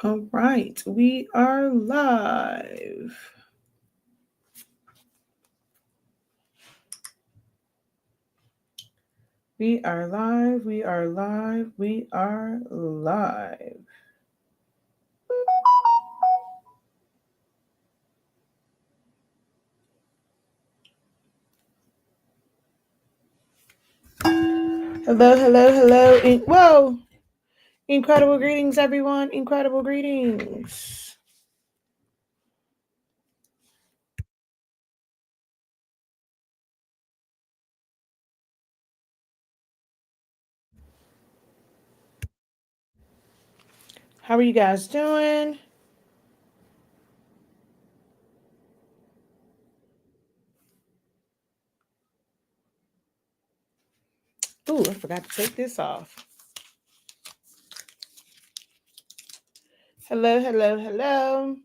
All right, we are live. We are live. We are live. We are live. Hello, hello, hello. Whoa! Incredible greetings, everyone. Incredible greetings. How are you guys doing? Ooh, I forgot to take this off. Hello, hello, hello.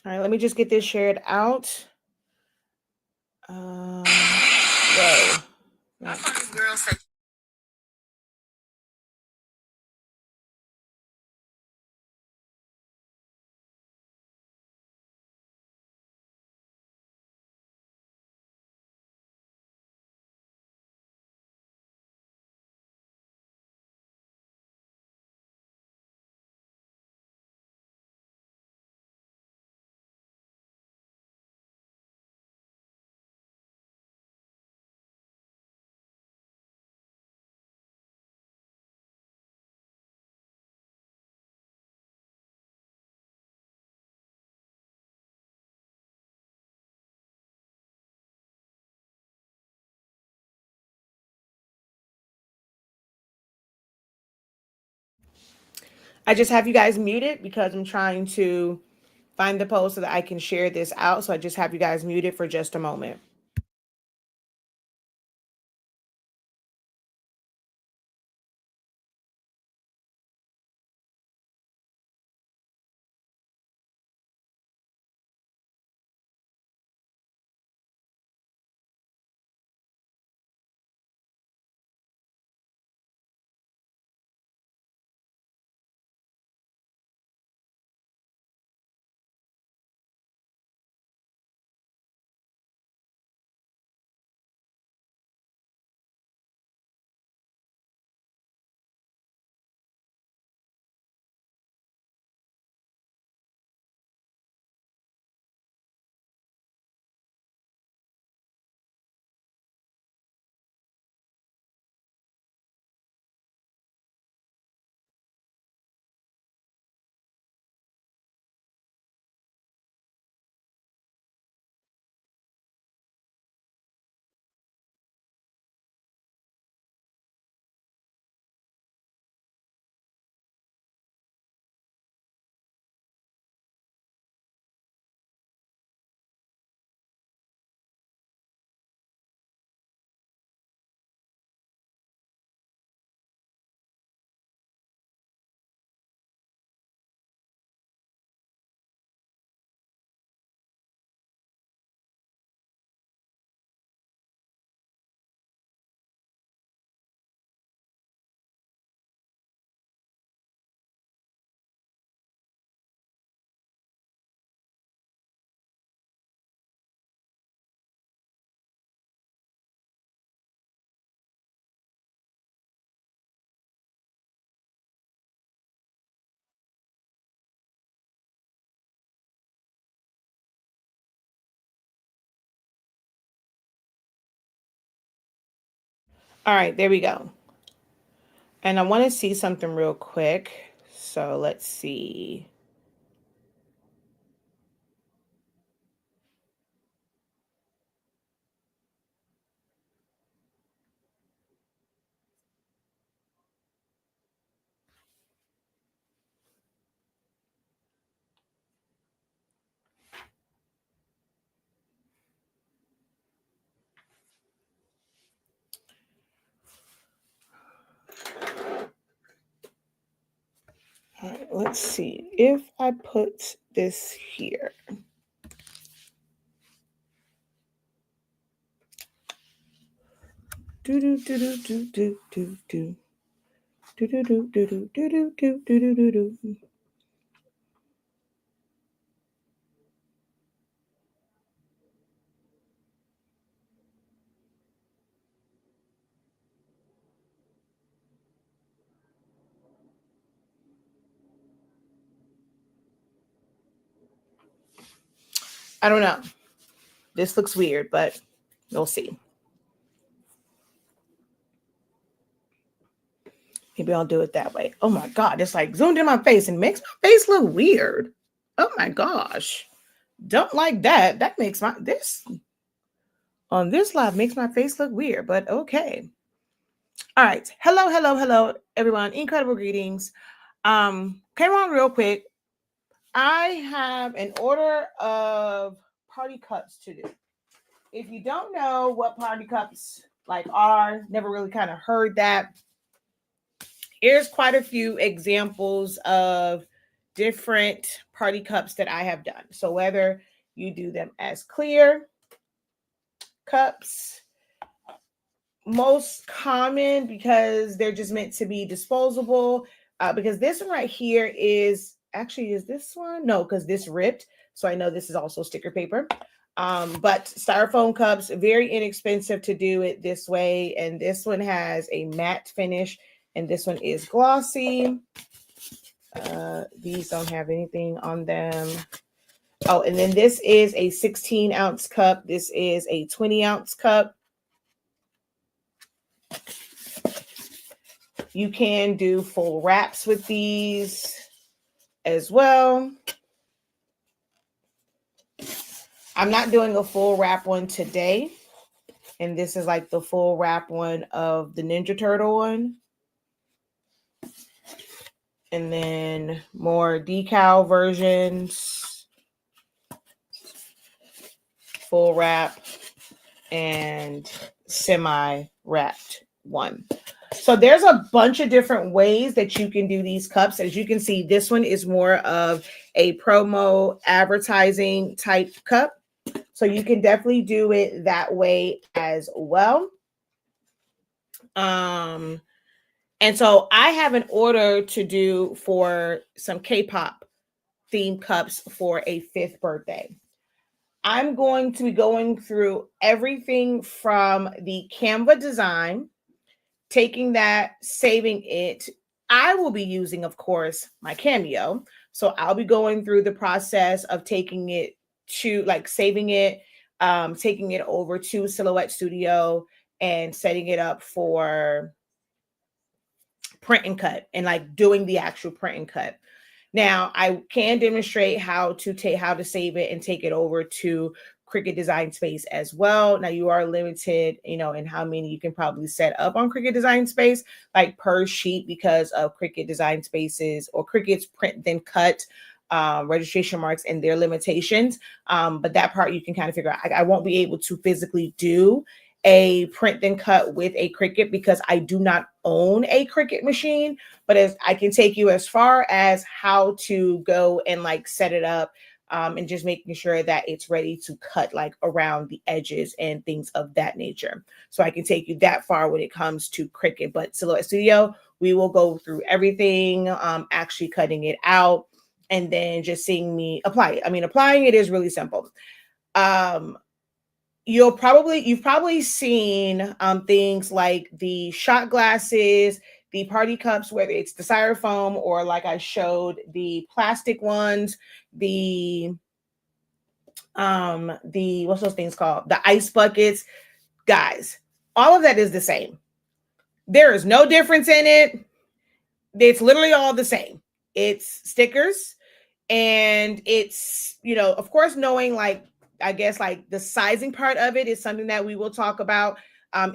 All right, let me just get this shared out. Whoa. I just have you guys muted because I'm trying to find the post so that I can share this out. So I just have you guys muted for just a moment. All right, there we go. And I want to see something real quick. So let's see. All right, let's see if I put this here. Do do do do do do do do. Do do do do do do do do do do do. I don't know. This looks weird, but we'll see. Maybe I'll do it that way. Oh my God, it's like zoomed in my face and makes my face look weird. Oh my gosh. Don't like that. That makes this on this live makes my face look weird, but okay. All right. Hello, hello, hello, everyone. Incredible greetings. Came on real quick. I have an order of party cups to do. If you don't know what party cups like are, never really kind of heard that. Here's quite a few examples of different party cups that I have done. So whether you do them as clear cups, most common because they're just meant to be disposable. Because this one right here is this one? No, because this ripped. So I know this is also sticker paper. But styrofoam cups, very inexpensive to do it this way. And this one has a matte finish and this one is glossy. These don't have anything on them. Oh, and then this is a 16-ounce cup. This is a 20-ounce cup. You can do full wraps with these as well. I'm not doing a full wrap one today. And this is like the full wrap one of the Ninja Turtle one. And then more decal versions, full wrap, and semi-wrapped one. So there's a bunch of different ways that you can do these cups. As you can see, this one is more of a promo advertising type cup. So you can definitely do it that way as well. And so I have an order to do for some K-pop themed cups for a 5th birthday. I'm going to be going through everything from the Canva design, taking that, saving it. I will be using, of course, my Cameo. So I'll be going through the process of taking it to like saving it, taking it over to Silhouette Studio and setting it up for print and cut and like doing the actual print and cut. Now I can demonstrate how to save it and take it over to Cricut Design Space as well. Now you are limited, in how many you can probably set up on Cricut Design Space, like per sheet, because of Cricut Design Spaces or Cricut's print then cut registration marks and their limitations. But that part you can kind of figure out. I won't be able to physically do a print then cut with a Cricut because I do not own a Cricut machine, but as I can take you as far as how to go and like set it up and just making sure that it's ready to cut like around the edges and things of that nature. So I can take you that far when it comes to Cricut, but Silhouette Studio, we will go through everything, actually cutting it out and then just seeing me apply it. I mean, applying it is really simple. You've probably seen things like the shot glasses, the party cups, whether it's the styrofoam or like I showed the plastic ones, the what's those things called? The ice buckets. Guys, all of that is the same. There is no difference in it. It's literally all the same. It's stickers and it's, of course, knowing like I guess like the sizing part of it is something that we will talk about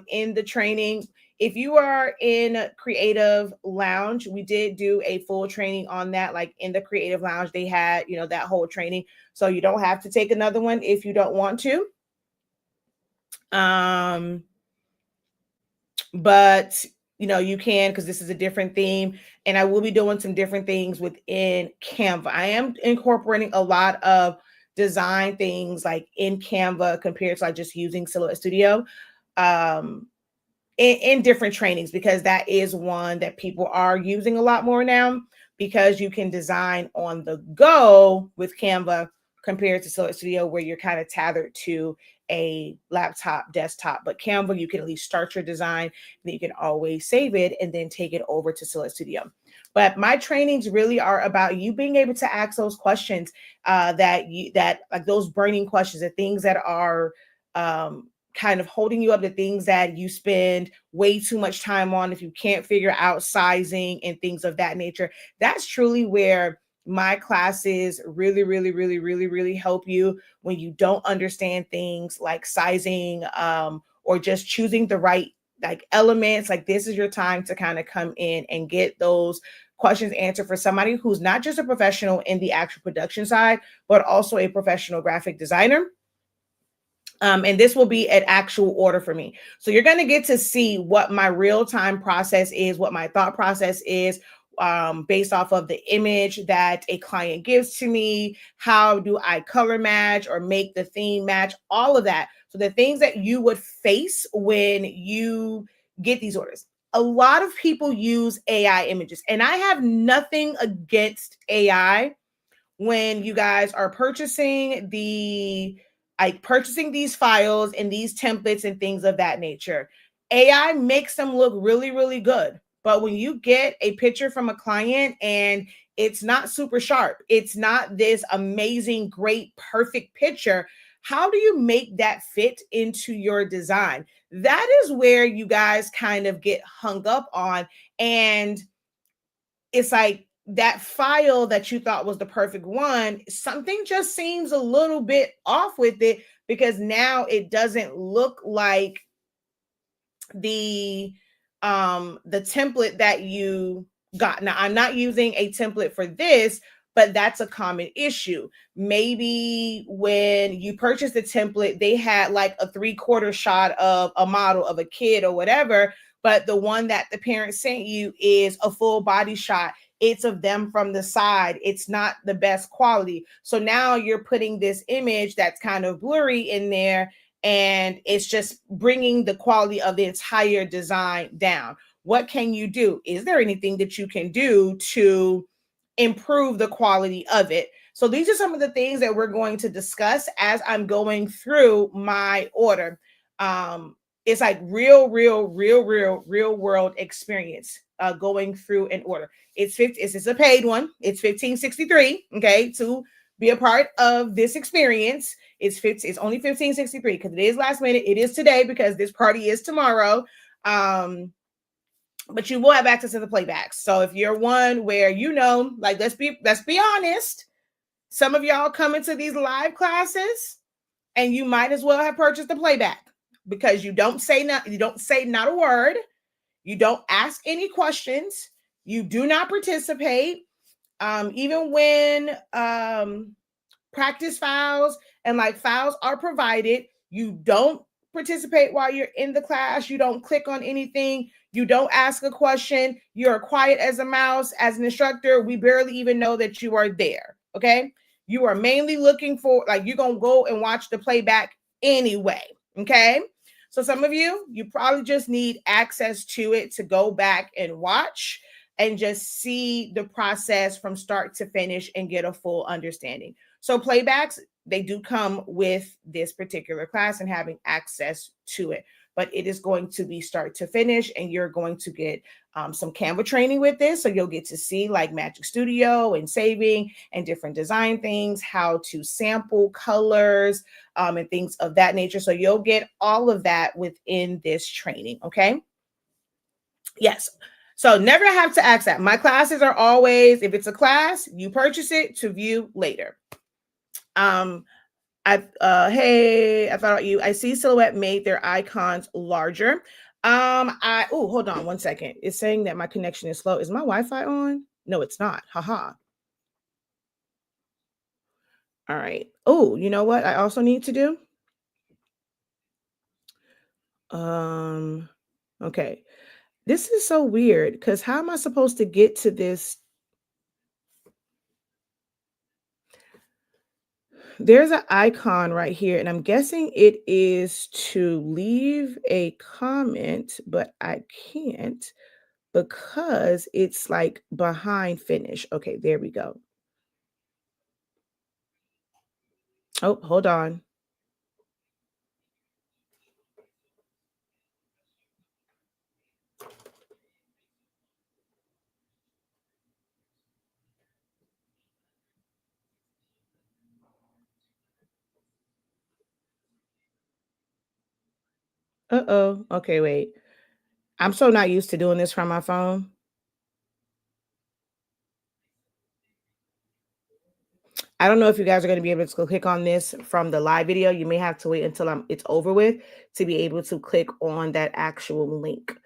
in the training. If you are in Creative Lounge, we did do a full training on that. Like in the Creative Lounge, they had, that whole training. So you don't have to take another one if you don't want to. But you can, because this is a different theme, and I will be doing some different things within Canva. I am incorporating a lot of design things like in Canva compared to like just using Silhouette Studio. in different trainings, because that is one that people are using a lot more now, because you can design on the go with Canva compared to Silhouette Studio, where you're kind of tethered to a laptop, desktop. But Canva, you can at least start your design, and you can always save it and then take it over to Silhouette Studio. But my trainings really are about you being able to ask those questions, that like those burning questions, the things that are kind of holding you up, the things that you spend way too much time on if you can't figure out sizing and things of that nature. That's truly where my classes really, really, really, really, really help you when you don't understand things like sizing, or just choosing the right like elements. Like, this is your time to kind of come in and get those questions answered for somebody who's not just a professional in the actual production side, but also a professional graphic designer. And this will be an actual order for me. So you're going to get to see what my real-time process is, what my thought process is, based off of the image that a client gives to me. How do I color match or make the theme match? All of that. So the things that you would face when you get these orders. A lot of people use AI images, and I have nothing against AI when you guys are purchasing these files and these templates and things of that nature. AI makes them look really, really good. But when you get a picture from a client and it's not super sharp, it's not this amazing, great, perfect picture, how do you make that fit into your design? That is where you guys kind of get hung up on. And it's like that file that you thought was the perfect one, something just seems a little bit off with it, because now it doesn't look like the template that you got. Now, I'm not using a template for this, but that's a common issue. Maybe when you purchased the template, they had like a 3/4 shot of a model of a kid or whatever, but the one that the parent sent you is a full body shot. It's of them from the side. It's not the best quality. So now you're putting this image that's kind of blurry in there, and it's just bringing the quality of the entire design down. What can you do? Is there anything that you can do to improve the quality of it? So these are some of the things that we're going to discuss as I'm going through my order. It's like real world experience going through an order. It's a paid one. It's $15.63. Okay, to be a part of this experience. It's only $15.63 because it is last minute. It is today because this party is tomorrow. But you will have access to the playbacks. So if you're one where, like, let's be honest, some of y'all come into these live classes and you might as well have purchased the playback, because you don't say not a word, you don't ask any questions, you do not participate. Even when practice files and like files are provided, you don't participate while you're in the class. You don't click on anything. You don't ask a question. You're quiet as a mouse. As an instructor, we barely even know that you are there. Okay. You are mainly looking for, like, you're going to go and watch the playback anyway. Okay. So some of you probably just need access to it to go back and watch and just see the process from start to finish and get a full understanding. So playbacks, they do come with this particular class and having access to it, but it is going to be start to finish, and you're going to get some Canva training with this. So you'll get to see like Magic Studio and saving and different design things, how to sample colors and things of that nature. So you'll get all of that within this training. Okay. Yes. So never have to ask that. My classes are always, if it's a class, you purchase it to view later. Hey, I thought about you. I see Silhouette made their icons larger. Hold on one second. It's saying that my connection is slow. Is my Wi-Fi on? No, it's not. Haha. All right. Oh, you know what I also need to do? Okay. This is so weird, because how am I supposed to get to this? there's an icon right here, and I'm guessing it is to leave a comment, but I can't because it's like behind finish. Okay, there we go. Oh, hold on. Uh-oh. Okay, wait. I'm so not used to doing this from my phone. I don't know if you guys are going to be able to click on this from the live video. You may have to wait until it's over with to be able to click on that actual link.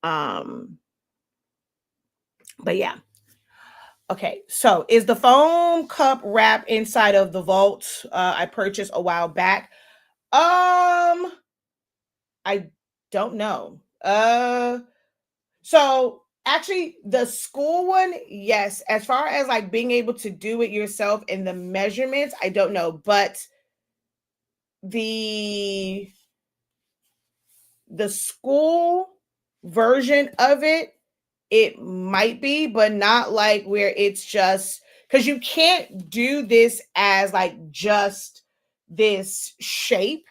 Um, but yeah. Okay, so is the foam cup wrap inside of the vault I purchased a while back? I don't know. So actually the school one, yes. As far as like being able to do it yourself and the measurements, I don't know, but the the school version of it might be, but not like where it's just because you can't do this as like just this shape.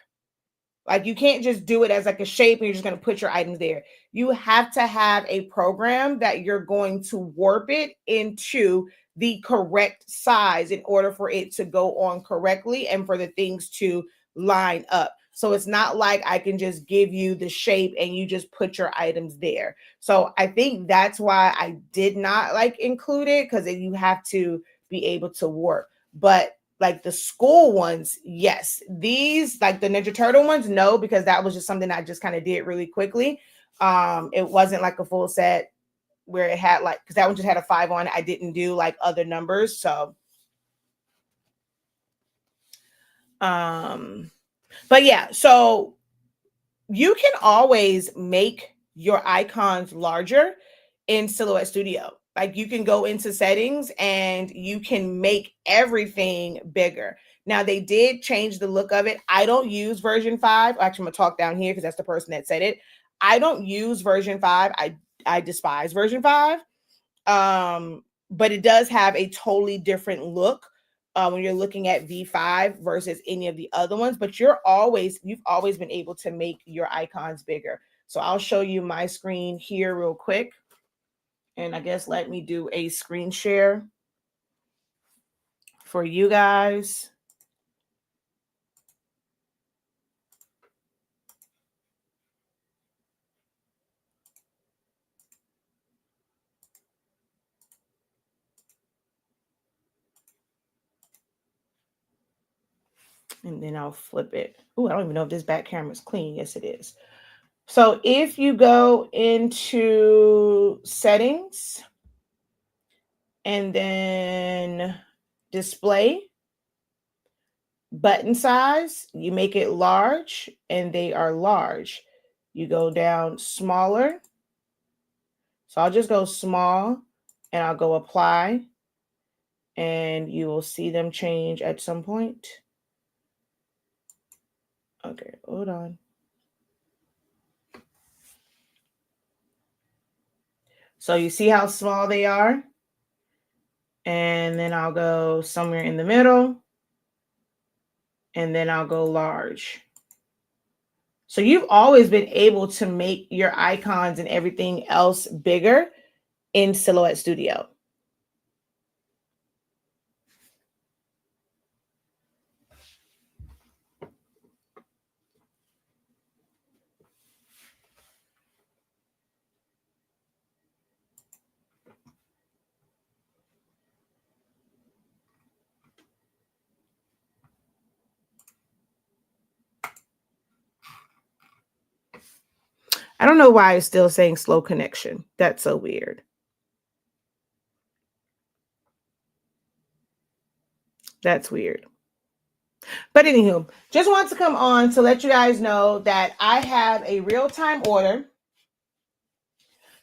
Like you can't just do it as like a shape and you're just going to put your items there. You have to have a program that you're going to warp it into the correct size in order for it to go on correctly and for the things to line up. So it's not like I can just give you the shape and you just put your items there. So I think that's why I did not like include it because you have to be able to warp. But like the school ones, yes. These, like the Ninja Turtle ones, no, because that was just something I just kind of did really quickly. It wasn't like a full set where it had like, because that one just had a 5 on it. I didn't do like other numbers. So but yeah, so you can always make your icons larger in Silhouette Studio. Like you can go into settings and you can make everything bigger. Now they did change the look of it. I don't use version 5. Actually, I'm gonna talk down here because that's the person that said it. I don't use version 5. I despise version 5. But it does have a totally different look when you're looking at V5 versus any of the other ones. But you've always been able to make your icons bigger. So I'll show you my screen here real quick. And I guess let me do a screen share for you guys. And then I'll flip it. Oh, I don't even know if this back camera is clean. Yes, it is. So if you go into settings and then display, button size, you make it large, and they are large. You go down smaller. So I'll just go small and I'll go apply, and you will see them change at some point. Okay, hold on. So you see how small they are? And then I'll go somewhere in the middle, and then I'll go large. So you've always been able to make your icons and everything else bigger in Silhouette Studio. I don't know why it's still saying slow connection. That's so weird. That's weird. But anywho, just want to come on to let you guys know that I have a real-time order.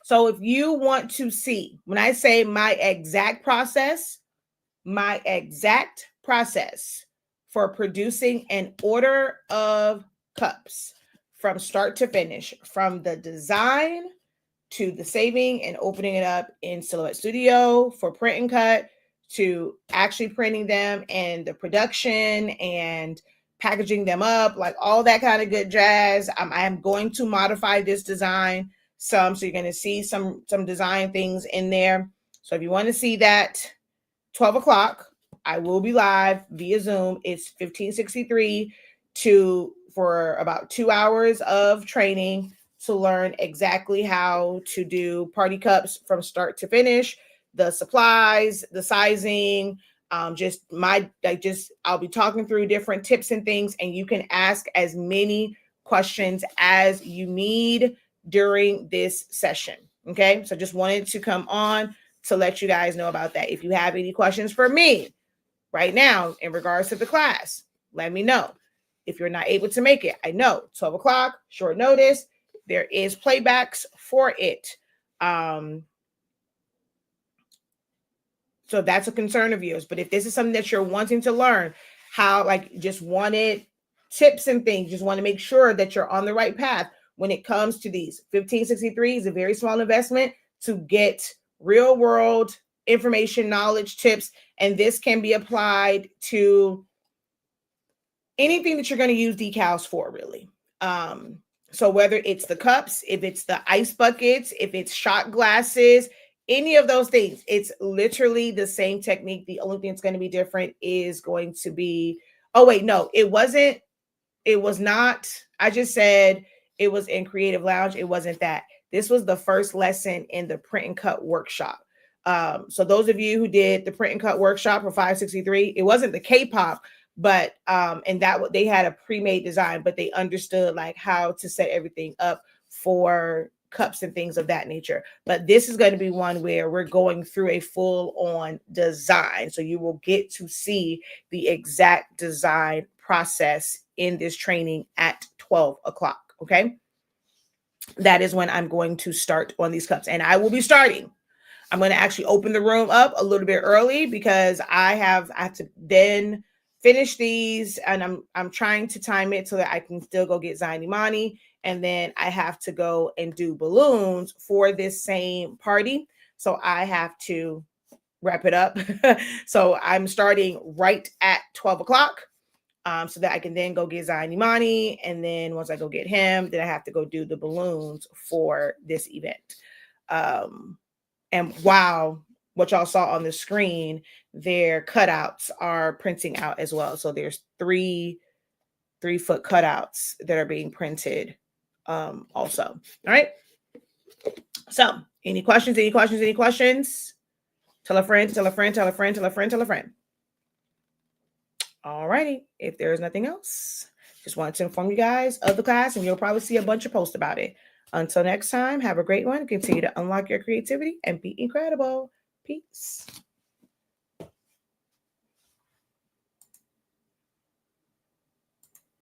So if you want to see, when I say my exact process for producing an order of cups from start to finish, from the design to the saving and opening it up in Silhouette Studio for print and cut, to actually printing them and the production and packaging them up, like all that kind of good jazz. I am going to modify this design some, so you're going to see some design things in there. So if you want to see that, 12 o'clock, I will be live via Zoom. It's 1563 for about 2 hours of training to learn exactly how to do party cups from start to finish, the supplies, the sizing, I'll be talking through different tips and things, and you can ask as many questions as you need during this session. Okay, so just wanted to come on to let you guys know about that. If you have any questions for me right now in regards to the class, let me know. If you're not able to make it, I know 12 o'clock, short notice, there is playbacks for it. So that's a concern of yours. But if this is something that you're wanting to learn, how, like, just wanted tips and things, just want to make sure that you're on the right path when it comes to these. 1563 is a very small investment to get real world information, knowledge, tips, and this can be applied to anything that you're going to use decals for, really. So whether it's the cups, if it's the ice buckets, if it's shot glasses, any of those things, it's literally the same technique. The only thing that's going to be different is going to be, oh wait, no, it was not. I just said it was in Creative Lounge. It wasn't that. This was the first lesson in the print and cut workshop. So those of you who did the print and cut workshop for 563, it wasn't the K-pop, but and that they had a pre-made design, but they understood like how to set everything up for cups and things of that nature. But this is going to be one where we're going through a full-on design, so you will get to see the exact design process in this training at 12 o'clock. Okay, that is when I'm going to start on these cups, and I will be starting. I'm going to actually open the room up a little bit early because I have to then finish these, and I'm trying to time it so that I can still go get Zion Imani, and then I have to go and do balloons for this same party. So I have to wrap it up. So I'm starting right at 12 o'clock so that I can then go get Zion Imani, and then once I go get him, then I have to go do the balloons for this event. And wow, what y'all saw on the screen, their cutouts are printing out as well. So there's 3-foot cutouts that are being printed also. All right. So any questions? Tell a friend, tell a friend, tell a friend, tell a friend, tell a friend. All righty. If there is nothing else, just wanted to inform you guys of the class, and you'll probably see a bunch of posts about it. Until next time, have a great one. Continue to unlock your creativity and be incredible. Peace.